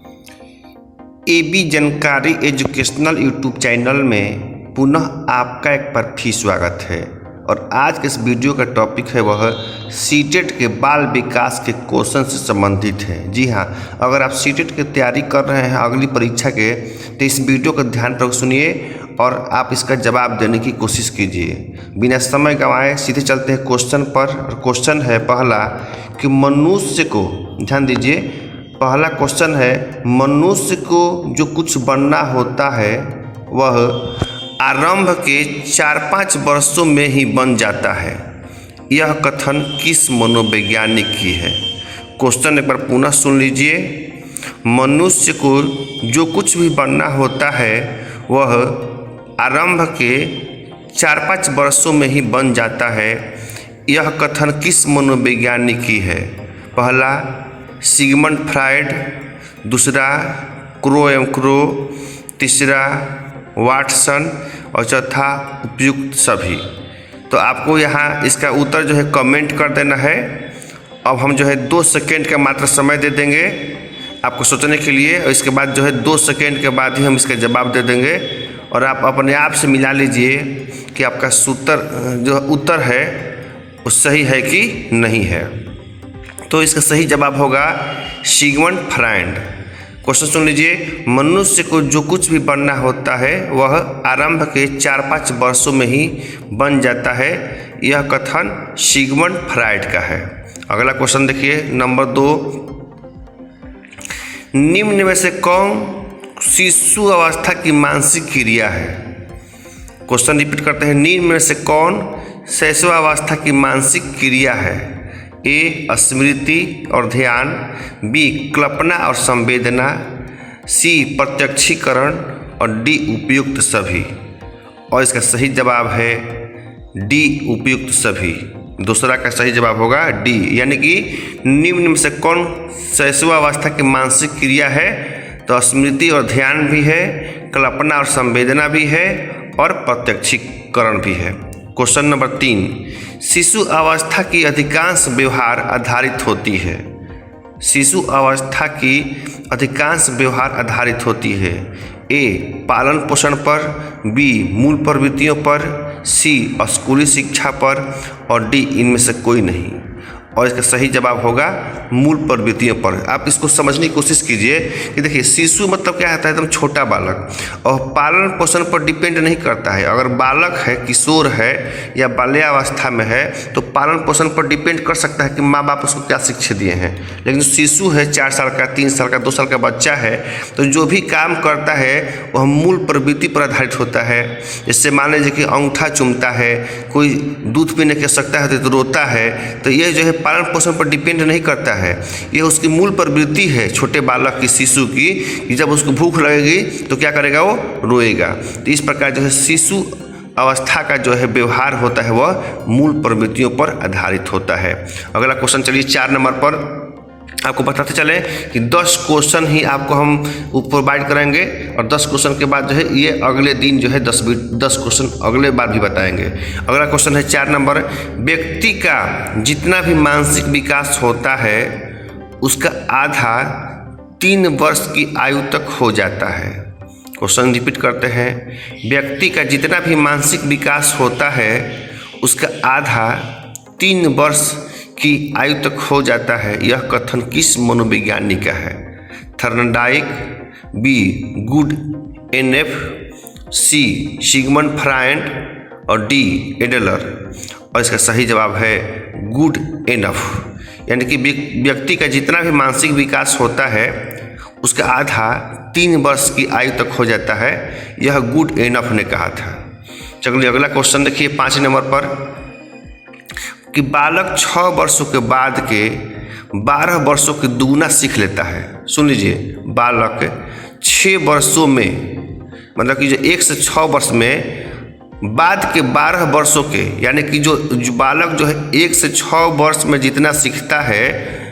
AB जानकारी educational YouTube channel में पुनः आपका एक बार फिर स्वागत है। और आज के इस वीडियो का टॉपिक है वह सीटेट के बाल विकास के क्वेश्चन से संबंधित है। जी हाँ, अगर आप सीटेट की तैयारी कर रहे हैं अगली परीक्षा के, तो इस वीडियो को ध्यानपूर्वक सुनिए और आप इसका जवाब देने की कोशिश कीजिए। बिना समय गंवाए सीधे चलते हैं क्वेश्चन पर। और क्वेश्चन है पहला कि मनुष्य को, ध्यान दीजिए, पहला क्वेश्चन है मनुष्य को जो कुछ बनना होता है वह आरंभ के 4-5 वर्षों में ही बन जाता है। यह कथन किस मनोवैज्ञानिक की है? क्वेश्चन एक बार पुनः सुन लीजिए। मनुष्य को जो कुछ भी बनना होता है वह आरंभ के 4-5 वर्षों में ही बन जाता है। यह कथन किस मनोवैज्ञानिक की है? पहला सिगमंड फ्रायड, दूसरा क्रो, तीसरा वाटसन और चौथा उपयुक्त सभी। तो आपको यहाँ इसका उत्तर जो है कमेंट कर देना है। अब हम जो है 2 सेकेंड का मात्र समय दे देंगे आपको सोचने के लिए, और इसके बाद जो है 2 सेकेंड के बाद ही हम इसका जवाब दे देंगे। और आप अपने आप से मिला लीजिए कि आपका जो उत्तर है वो सही है कि नहीं है। तो इसका सही जवाब होगा सिगमंड फ्रायड। क्वेश्चन सुन लीजिए, मनुष्य को जो कुछ भी बनना होता है वह आरंभ के 4-5 वर्षों में ही बन जाता है। यह कथन सिगमंड फ्रायड का है। अगला क्वेश्चन देखिए, नंबर 2, निम्न में से कौन शिशु अवस्था की मानसिक क्रिया है? क्वेश्चन रिपीट करते हैं, निम्न में से कौन शैशवावस्था की मानसिक क्रिया है? ए स्मृति और ध्यान, बी कल्पना और संवेदना, सी प्रत्यक्षीकरण और डी उपयुक्त सभी। और इसका सही जवाब है डी उपयुक्त सभी। दूसरा का सही जवाब होगा डी, यानी कि निम्न में से कौन शैशवावस्था की मानसिक क्रिया है? तो स्मृति और ध्यान भी है, कल्पना और संवेदना भी है और प्रत्यक्षीकरण भी है। क्वेश्चन नंबर 3, शिशु अवस्था की अधिकांश व्यवहार आधारित होती है। शिशु अवस्था की अधिकांश व्यवहार आधारित होती है। ए पालन पोषण पर, बी मूल प्रवृत्तियों पर, सी स्कूली शिक्षा पर और डी इनमें से कोई नहीं। और इसका सही जवाब होगा मूल प्रवृत्तियों पर। आप इसको समझने की कोशिश कीजिए कि देखिए शिशु मतलब क्या होता है? एकदम छोटा बालक, और पालन पोषण पर डिपेंड नहीं करता है। अगर बालक है, किशोर है या बाल्यावस्था में है तो पालन पोषण पर डिपेंड कर सकता है कि माँ बाप उसको क्या शिक्षा दिए हैं। लेकिन शिशु है, 4 साल का, 3 साल का, 2 साल का बच्चा है, तो जो भी काम करता है वह मूल प्रवृत्ति पर आधारित होता है। जैसे मान लीजिए कि अंगूठा चूमता है, कोई दूध पीने की आवश्यकता है तो रोता है, तो ये जो है पालन पोषण पर डिपेंड नहीं करता है। ये उसकी मूल प्रवृत्ति है छोटे बालक की, शिशु की, कि जब उसको भूख लगेगी तो क्या करेगा? वो रोएगा। तो इस प्रकार जो है शिशु अवस्था का जो है व्यवहार होता है वह मूल प्रवृत्तियों पर आधारित होता है। अगला क्वेश्चन चलिए 4 नंबर पर। आपको बताते चले कि 10 क्वेश्चन ही आपको हम प्रोवाइड करेंगे और 10 क्वेश्चन के बाद जो है ये अगले दिन जो है 10 क्वेश्चन अगले बार भी बताएंगे। अगला क्वेश्चन है 4 नंबर, व्यक्ति का जितना भी मानसिक विकास होता है उसका आधा 3 वर्ष की आयु तक हो जाता है। क्वेश्चन रिपीट करते हैं, व्यक्ति का जितना भी मानसिक विकास होता है उसका आधा 3 वर्ष की आयु तक हो जाता है। यह कथन किस मनोवैज्ञानिक का है? Thorndike, B Goodenough, C Sigmund Freud और डी एडलर। और इसका सही जवाब है गुड एनफ, यानी कि व्यक्ति का जितना भी मानसिक विकास होता है उसका आधा 3 वर्ष की आयु तक हो जाता है। यह गुड एनफ ने कहा था। चलिए अगला क्वेश्चन देखिए 5 नंबर पर, कि बालक 6 वर्षों के बाद के 12 वर्षों की दुगुना सीख लेता है। सुन लीजिए, बालक 6 वर्षों में, मतलब कि जो 1 से 6 वर्ष में बाद के 12 वर्षों के, यानी कि जो बालक जो है 1 से 6 वर्ष में जितना सीखता है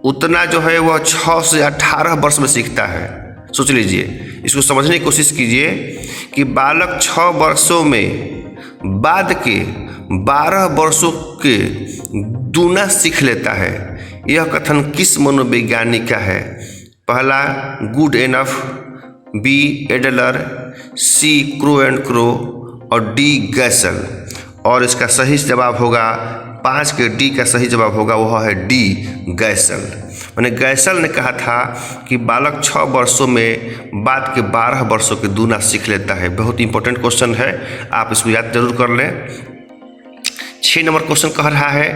उतना जो है वह 6 से 18 वर्ष में सीखता है। सोच लीजिए, इसको समझने की कोशिश कीजिए कि बालक 6 वर्षों में बाद के 12 वर्षों के दूना सीख लेता है। यह कथन किस मनोवैज्ञानिक का है? पहला Goodenough, B Adler, C Crow and Crow और डी गैसल। और इसका सही जवाब होगा 5 के डी का सही जवाब होगा वह है डी गैसल। मैंने गैसल ने कहा था कि बालक 6 वर्षों में बाद के 12 वर्षों के दूना सीख लेता है। बहुत इंपॉर्टेंट क्वेश्चन है, आप इसको याद जरूर कर लें। 6 नंबर क्वेश्चन कह रहा है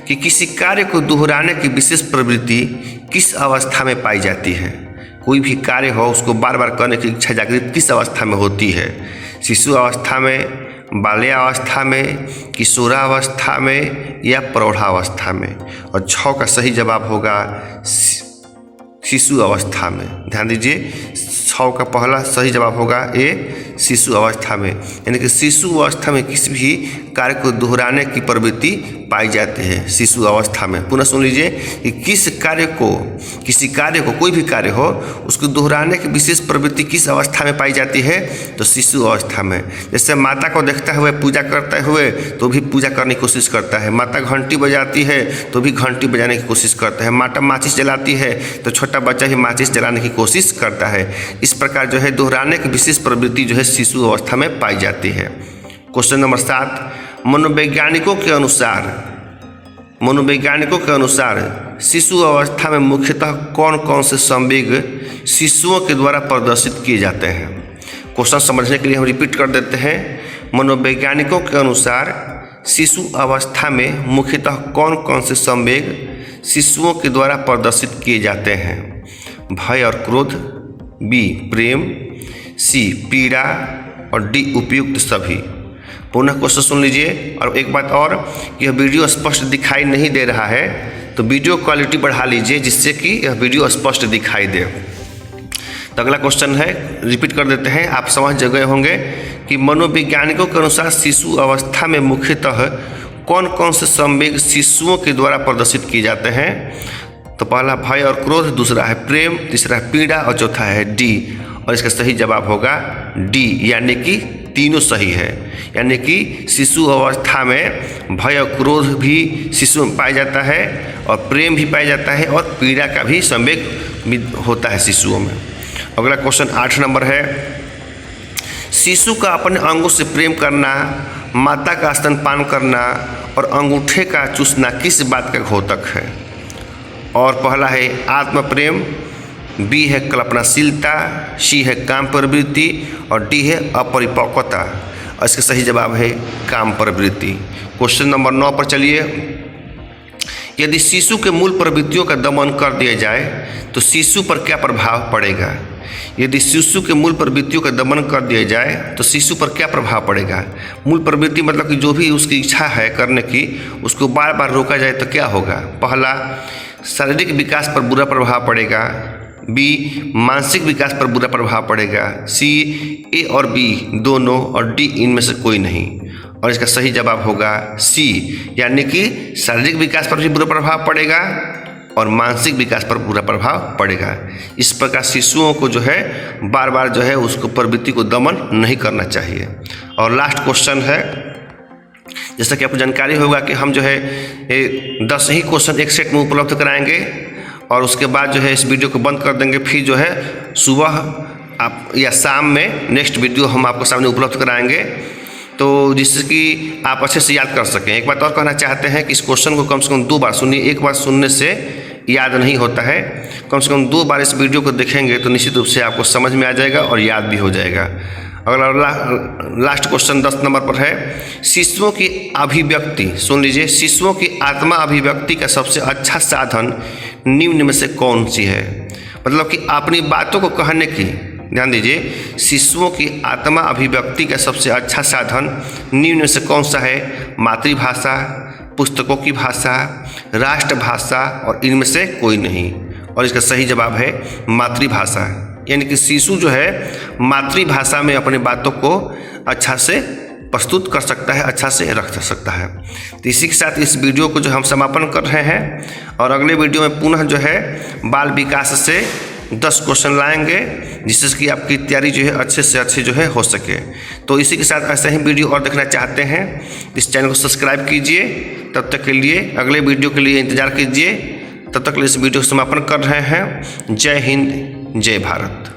कि किसी कार्य को दोहराने की विशेष प्रवृत्ति किस अवस्था में पाई जाती है। कोई भी कार्य हो उसको बार बार करने की इच्छा जागृत किस अवस्था में होती है। शिशु अवस्था में, बाल्यावस्था में, किशोरावस्था में या प्रौढ़ावस्था में। और 6 का सही जवाब होगा शिशु अवस्था में। ध्यान दीजिए, 6 का पहला सही जवाब होगा ए शिशु अवस्था में। यानी कि शिशु अवस्था में किसी भी कार्य को दोहराने की प्रवृत्ति पाई जाती है शिशु अवस्था में। पुनः सुन लीजिए कि किसी कार्य को कोई भी कार्य हो उसको दोहराने की विशेष प्रवृत्ति किस अवस्था में पाई जाती है, तो शिशु अवस्था में। जैसे माता को देखता हुए पूजा करते हुए तो भी पूजा करने की कोशिश करता है, माता घंटी बजाती है तो भी घंटी बजाने की कोशिश करता है, माता माचिस जलाती है तो छोटा बच्चा ही माचिस जलाने की कोशिश करता है। इस प्रकार जो है दोहराने की विशेष प्रवृत्ति जो है शिशु अवस्था में पाई जाती है। क्वेश्चन नंबर 7, मनोवैज्ञानिकों के अनुसार शिशु अवस्था में मुख्यतः कौन कौन से संवेग शिशुओं के द्वारा प्रदर्शित किए जाते हैं। क्वेश्चन समझने के लिए हम रिपीट कर देते हैं। मनोवैज्ञानिकों के अनुसार शिशु अवस्था में मुख्यतः कौन कौन से संवेग शिशुओं के द्वारा प्रदर्शित किए जाते हैं। भय और क्रोध, बी प्रेम, सी पीड़ा और डी उपयुक्त सभी। पुनः क्वेश्चन सुन लीजिए। और एक बात और, यह वीडियो स्पष्ट दिखाई नहीं दे रहा है तो वीडियो क्वालिटी बढ़ा लीजिए जिससे कि यह वीडियो स्पष्ट दिखाई दे। तो अगला क्वेश्चन है, रिपीट कर देते हैं, आप समझ गए होंगे कि मनोवैज्ञानिकों के अनुसार शिशु अवस्था में मुख्यतः कौन कौन से संवेग शिशुओं के द्वारा प्रदर्शित किए जाते हैं। तो पहला भय और क्रोध, दूसरा है प्रेम, तीसरा है पीड़ा और चौथा है डी। और इसका सही जवाब होगा डी, यानी कि तीनों सही है। यानी कि शिशु अवस्था में भय और क्रोध भी शिशु में पाया जाता है और प्रेम भी पाया जाता है और पीड़ा का भी संवेग होता है शिशुओं में। अगला क्वेश्चन 8 नंबर है, शिशु का अपने अंगों से प्रेम करना, माता का स्तनपान करना और अंगूठे का चूसना किस बात का घोतक है। और पहला है आत्म प्रेम, बी है कल्पनाशीलता, सी है काम प्रवृत्ति और डी है अपरिपक्वता। और इसका सही जवाब है काम प्रवृत्ति। क्वेश्चन नंबर 9 पर चलिए। यदि शिशु के मूल प्रवृत्तियों का दमन कर दिया जाए तो शिशु पर क्या प्रभाव पड़ेगा। यदि शिशु के मूल प्रवृत्तियों का दमन कर दिया जाए तो शिशु पर क्या प्रभाव पड़ेगा। मूल प्रवृत्ति मतलब कि जो भी उसकी इच्छा है करने की उसको बार बार रोका जाए तो क्या होगा। पहला शारीरिक विकास पर बुरा प्रभाव पड़ेगा, बी मानसिक विकास पर बुरा प्रभाव पड़ेगा, सी ए और बी दोनों और डी इनमें से कोई नहीं। और इसका सही जवाब होगा सी, यानी कि शारीरिक विकास पर भी बुरा प्रभाव पड़ेगा और मानसिक विकास पर बुरा प्रभाव पड़ेगा। इस प्रकार शिशुओं को जो है बार बार जो है उसको प्रवृत्ति को दमन नहीं करना चाहिए। और लास्ट क्वेश्चन है, जैसा कि आपको जानकारी होगा कि हम जो है 10 ही क्वेश्चन एक सेट में उपलब्ध कराएंगे और उसके बाद जो है इस वीडियो को बंद कर देंगे। फिर जो है सुबह आप या शाम में नेक्स्ट वीडियो हम आपको सामने उपलब्ध कराएंगे, तो जिससे कि आप अच्छे से याद कर सकें। एक बात और कहना चाहते हैं कि इस क्वेश्चन को कम से कम 2 बार सुनिए, एक बार सुनने से याद नहीं होता है। कम से कम 2 बार इस वीडियो को देखेंगे तो निश्चित रूप से आपको समझ में आ जाएगा और याद भी हो जाएगा। अगला लास्ट क्वेश्चन 10 नंबर पर है, शिशुओं की अभिव्यक्ति, सुन लीजिए, शिशुओं की आत्मा अभिव्यक्ति का सबसे अच्छा साधन निम्न में से कौन सी है। मतलब कि अपनी बातों को कहने की, ध्यान दीजिए, शिशुओं की आत्मा अभिव्यक्ति का सबसे अच्छा साधन निम्न में से कौन सा है। मातृभाषा, पुस्तकों की भाषा, राष्ट्रभाषा और इनमें से कोई नहीं। और इसका सही जवाब है मातृभाषा। यानी कि शिशु जो है मातृभाषा में अपनी बातों को अच्छा से प्रस्तुत कर सकता है, अच्छा से रख सकता है। तो इसी के साथ इस वीडियो को जो हम समापन कर रहे हैं और अगले वीडियो में पुनः जो है बाल विकास से 10 क्वेश्चन लाएंगे जिससे कि आपकी तैयारी जो है अच्छे से अच्छे जो है हो सके। तो इसी के साथ ऐसे ही वीडियो और देखना चाहते हैं इस चैनल को सब्सक्राइब कीजिए। तब तक के लिए अगले वीडियो के लिए इंतज़ार कीजिए। तब तक इस वीडियो को समापन कर रहे हैं। जय हिंद, जय भारत।